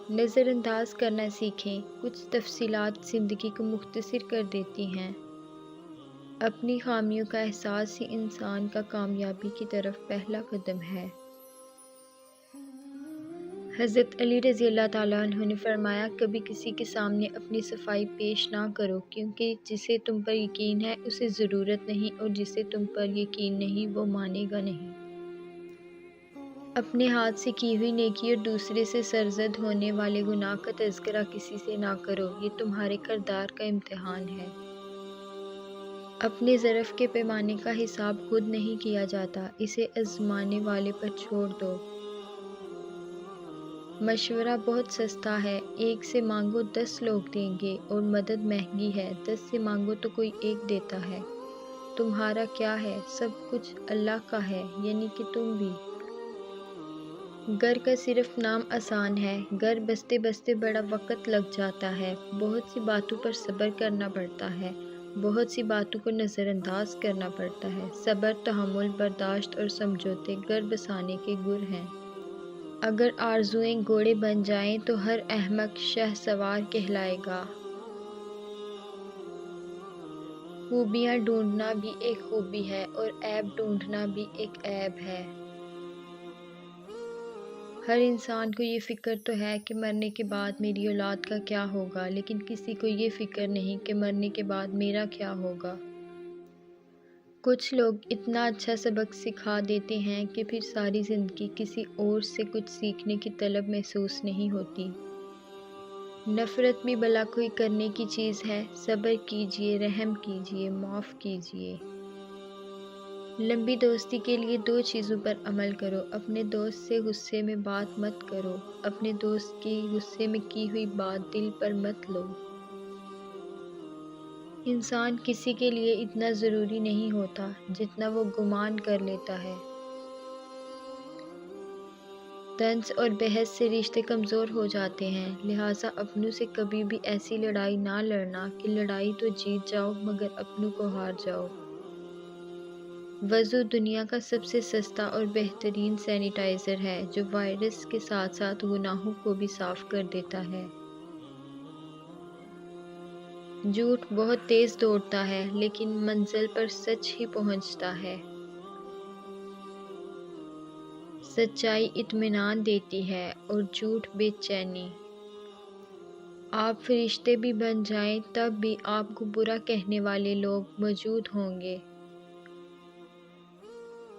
نظر انداز کرنا سیکھیں، کچھ تفصیلات زندگی کو مختصر کر دیتی ہیں۔ اپنی خامیوں کا احساس ہی انسان کا کامیابی کی طرف پہلا قدم ہے۔ حضرت علی رضی اللہ تعالیٰ عنہ نے فرمایا، کبھی کسی کے سامنے اپنی صفائی پیش نہ کرو، کیونکہ جسے تم پر یقین ہے اسے ضرورت نہیں، اور جسے تم پر یقین نہیں وہ مانے گا نہیں۔ اپنے ہاتھ سے کی ہوئی نیکی اور دوسرے سے سرزد ہونے والے گناہ کا تذکرہ کسی سے نہ کرو، یہ تمہارے کردار کا امتحان ہے۔ اپنے ظرف کے پیمانے کا حساب خود نہیں کیا جاتا، اسے آزمانے والے پر چھوڑ دو۔ مشورہ بہت سستا ہے، ایک سے مانگو 10 لوگ دیں گے، اور مدد مہنگی ہے، 10 سے مانگو تو کوئی ایک دیتا ہے۔ تمہارا کیا ہے؟ سب کچھ اللہ کا ہے، یعنی کہ تم بھی۔ گھر کا صرف نام آسان ہے، گھر بستے بستے بڑا وقت لگ جاتا ہے، بہت سی باتوں پر صبر کرنا پڑتا ہے، بہت سی باتوں کو نظر انداز کرنا پڑتا ہے۔ صبر، تحمل، برداشت اور سمجھوتے گھر بسانے کے گر ہیں۔ اگر آرزوئیں گھوڑے بن جائیں تو ہر احمق شہ سوار کہلائے گا۔ خوبیاں ڈھونڈنا بھی ایک خوبی ہے، اور عیب ڈھونڈنا بھی ایک عیب ہے۔ ہر انسان کو یہ فکر تو ہے کہ مرنے کے بعد میری اولاد کا کیا ہوگا، لیکن کسی کو یہ فکر نہیں کہ مرنے کے بعد میرا کیا ہوگا۔ کچھ لوگ اتنا اچھا سبق سکھا دیتے ہیں کہ پھر ساری زندگی کسی اور سے کچھ سیکھنے کی طلب محسوس نہیں ہوتی۔ نفرت بھی بھلا کوئی کرنے کی چیز ہے؟ صبر کیجئے، رحم کیجئے، معاف کیجئے۔ لمبی دوستی کے لیے 2 چیزوں پر عمل کرو۔ اپنے دوست سے غصے میں بات مت کرو، اپنے دوست کی غصے میں کی ہوئی بات دل پر مت لو۔ انسان کسی کے لیے اتنا ضروری نہیں ہوتا جتنا وہ گمان کر لیتا ہے۔ طنز اور بحث سے رشتے کمزور ہو جاتے ہیں، لہٰذا اپنوں سے کبھی بھی ایسی لڑائی نہ لڑنا کہ لڑائی تو جیت جاؤ مگر اپنوں کو ہار جاؤ۔ وضو دنیا کا سب سے سستا اور بہترین سینیٹائزر ہے، جو وائرس کے ساتھ ساتھ گناہوں کو بھی صاف کر دیتا ہے۔ جھوٹ بہت تیز دوڑتا ہے، لیکن منزل پر سچ ہی پہنچتا ہے۔ سچائی اطمینان دیتی ہے، اور جھوٹ بے چینی۔ آپ فرشتے بھی بن جائیں تب بھی آپ کو برا کہنے والے لوگ موجود ہوں گے۔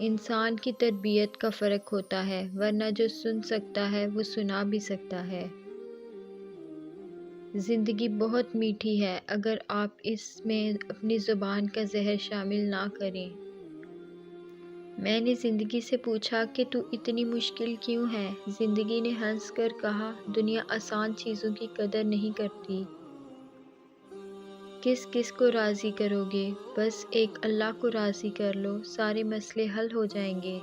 انسان کی تربیت کا فرق ہوتا ہے، ورنہ جو سن سکتا ہے وہ سنا بھی سکتا ہے۔ زندگی بہت میٹھی ہے، اگر آپ اس میں اپنی زبان کا زہر شامل نہ کریں۔ میں نے زندگی سے پوچھا کہ تو اتنی مشکل کیوں ہے؟ زندگی نے ہنس کر کہا، دنیا آسان چیزوں کی قدر نہیں کرتی۔ کس کس کو راضی کرو گے؟ بس ایک اللہ کو راضی کر لو، سارے مسئلے حل ہو جائیں گے۔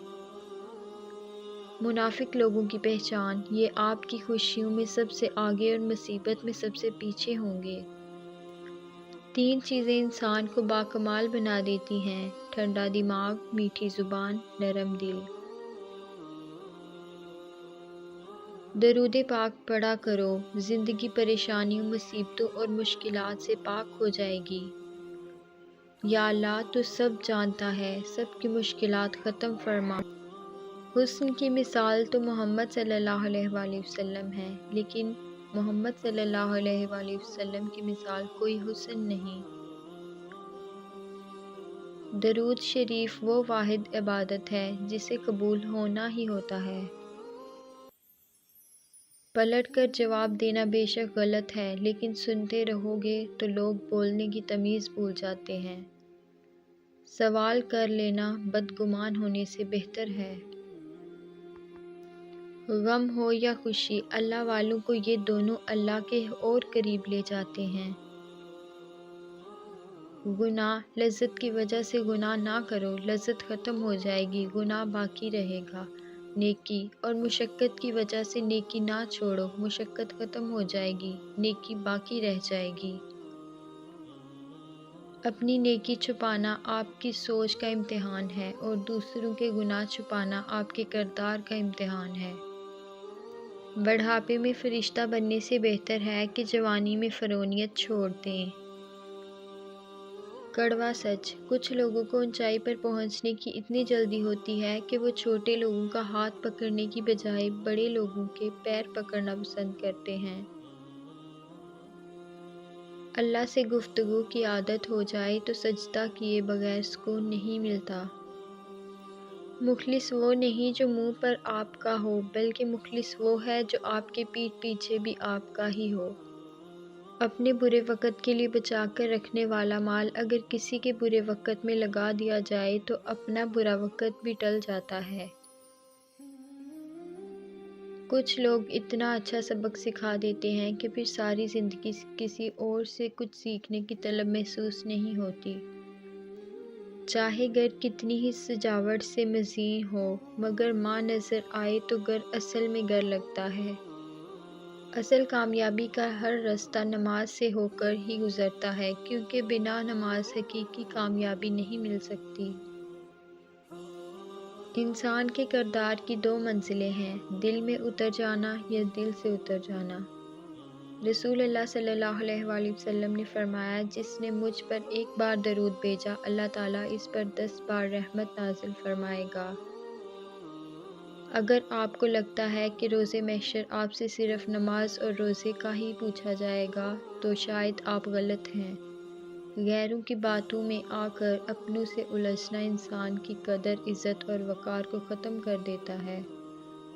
منافق لوگوں کی پہچان، یہ آپ کی خوشیوں میں سب سے آگے اور مصیبت میں سب سے پیچھے ہوں گے۔ 3 چیزیں انسان کو باکمال بنا دیتی ہیں: ٹھنڈا دماغ، میٹھی زبان، نرم دل۔ درود پاک پڑھا کرو، زندگی پریشانیوں، مصیبتوں اور مشکلات سے پاک ہو جائے گی۔ یا اللہ، تو سب جانتا ہے، سب کی مشکلات ختم فرما۔ حسن کی مثال تو محمد صلی اللہ علیہ وآلہ وسلم ہے، لیکن محمد صلی اللہ علیہ وآلہ وسلم کی مثال کوئی حسن نہیں۔ درود شریف وہ واحد عبادت ہے جسے قبول ہونا ہی ہوتا ہے۔ پلٹ کر جواب دینا بے شک غلط ہے، لیکن سنتے رہو گے تو لوگ بولنے کی تمیز بھول جاتے ہیں۔ سوال کر لینا بدگمان ہونے سے بہتر ہے۔ غم ہو یا خوشی، اللہ والوں کو یہ دونوں اللہ کے اور قریب لے جاتے ہیں۔ گناہ، لذت کی وجہ سے گناہ نہ کرو، لذت ختم ہو جائے گی، گناہ باقی رہے گا۔ نیکی اور مشقت کی وجہ سے نیکی نہ چھوڑو، مشقت ختم ہو جائے گی، نیکی باقی رہ جائے گی۔ اپنی نیکی چھپانا آپ کی سوچ کا امتحان ہے، اور دوسروں کے گناہ چھپانا آپ کے کردار کا امتحان ہے۔ بڑھاپے میں فرشتہ بننے سے بہتر ہے کہ جوانی میں فرعونیت چھوڑ دیں۔ کڑوا سچ، کچھ لوگوں کو اونچائی پر پہنچنے کی اتنی جلدی ہوتی ہے کہ وہ چھوٹے لوگوں کا ہاتھ پکڑنے کی بجائے بڑے لوگوں کے پیر پکڑنا پسند کرتے ہیں۔ اللہ سے گفتگو کی عادت ہو جائے تو سجدہ کیے بغیر سکون نہیں ملتا۔ مخلص وہ نہیں جو منہ پر آپ کا ہو، بلکہ مخلص وہ ہے جو آپ کے پیٹھ پیچھے بھی آپ کا ہی ہو۔ اپنے برے وقت کے لیے بچا کر رکھنے والا مال اگر کسی کے برے وقت میں لگا دیا جائے تو اپنا برا وقت بھی ٹل جاتا ہے۔ کچھ لوگ اتنا اچھا سبق سکھا دیتے ہیں کہ پھر ساری زندگی کسی اور سے کچھ سیکھنے کی طلب محسوس نہیں ہوتی۔ چاہے گھر کتنی ہی سجاوٹ سے مزین ہو، مگر ماں نظر آئے تو گھر اصل میں گھر لگتا ہے۔ اصل کامیابی کا ہر راستہ نماز سے ہو کر ہی گزرتا ہے، کیونکہ بنا نماز حقیقی کامیابی نہیں مل سکتی۔ انسان کے کردار کی دو منزلیں ہیں، دل میں اتر جانا یا دل سے اتر جانا۔ رسول اللہ صلی اللہ علیہ وآلہ وسلم نے فرمایا، جس نے مجھ پر ایک بار درود بھیجا، اللہ تعالیٰ اس پر 10 بار رحمت نازل فرمائے گا۔ اگر آپ کو لگتا ہے کہ روز محشر آپ سے صرف نماز اور روزے کا ہی پوچھا جائے گا تو شاید آپ غلط ہیں۔ غیروں کی باتوں میں آ کر اپنوں سے الجھنا انسان کی قدر، عزت اور وقار کو ختم کر دیتا ہے۔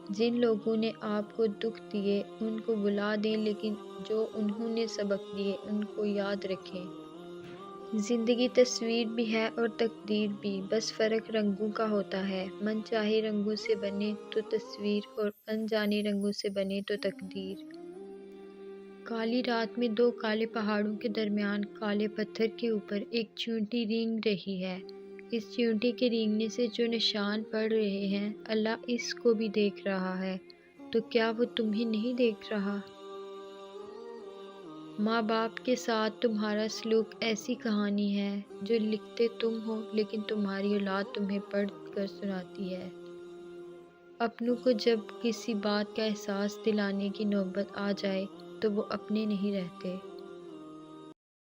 جن لوگوں نے آپ کو دکھ دیے ان کو بھلا دیں، لیکن جو انہوں نے سبق دیے ان کو یاد رکھیں۔ زندگی تصویر بھی ہے اور تقدیر بھی، بس فرق رنگوں کا ہوتا ہے۔ من چاہے رنگوں سے بنے تو تصویر اور انجانے رنگوں سے بنے تو تقدیر۔ کالی رات میں دو کالے پہاڑوں کے درمیان کالے پتھر کے اوپر ایک چیونٹی رینگ رہی ہے۔ اس چیونٹی کے رینگنے سے جو نشان پڑ رہے ہیں، اللہ اس کو بھی دیکھ رہا ہے، تو کیا وہ تمہیں نہیں دیکھ رہا؟ ماں باپ کے ساتھ تمہارا سلوک ایسی کہانی ہے جو لکھتے تم ہو لیکن تمہاری اولاد تمہیں پڑھ کر سناتی ہے۔ اپنوں کو جب کسی بات کا احساس دلانے کی نوبت آ جائے تو وہ اپنے نہیں رہتے۔